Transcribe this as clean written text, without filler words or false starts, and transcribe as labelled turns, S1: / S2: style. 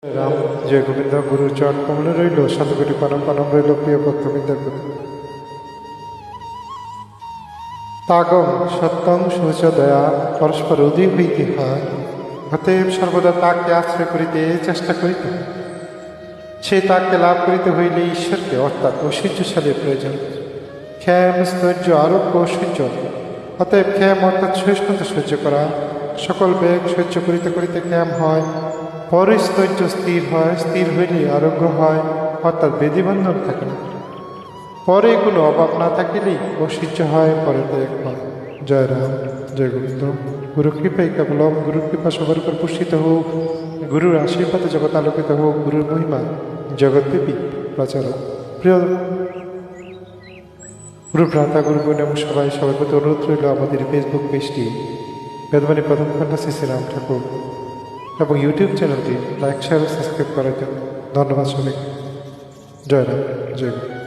S1: রাম জয় গোবিন্দ গুরুর চরণ কমলে রইল শতকোটি প্রণাম প্রণাম রইল প্রিয় ভক্তবৃন্দের প্রতি। তাগম সত্যং সূচ দয়া পরস্পর অধিক হইতে হয়, অতএব সর্বদা তাকে আশ্রয় করিতে চেষ্টা করিতে হয়। সেই তাকে লাভ করিতে হইলে ঈশ্বরকে অর্থাৎ ঐশ্বর্যশালীর প্রয়োজন। ক্ষেম স্থৈর্য আরোগ্য সহ্য, অতএব ক্ষেম অর্থাৎ সহিষ্ণুতা সহ্য করা। সকল বেগ সহ্য করিতে করিতে ক্ষেম হয়, পরে স্থৈর্য স্থির হয়, স্থির হইলে আরোগ্য হয় অর্থাৎ বেদিবন্ধন থাকে না। পরে কোনো অভাব না থাকিলেই ঐশ্বর্য হয়, পরে ত্যাগ হয়। জয় রাম জয় গোবিন্দ। গুরু কৃপাই কেবলম, গুরুর কৃপা সবার উপর পুষ্টিত হোক, গুরুর আশীর্বাদে জগৎ আলোকিত হোক, গুরুর মহিমা জগৎব্যাপী প্রচার হোক। প্রিয় গুরু ভ্রাতা গুরু বোন এবং সবার প্রতি অনুরোধ রইল আমাদের ফেসবুক পেজটি বেদবাণী প্রথম খন্ডা শ্রী শ্রী রাম ঠাকুর এবং ইউটিউব চ্যানেলটি লাইক শেয়ার ও সাবস্ক্রাইব করার জন্য ধন্যবাদ সবাইকে। জয় রাম জয় গুরু।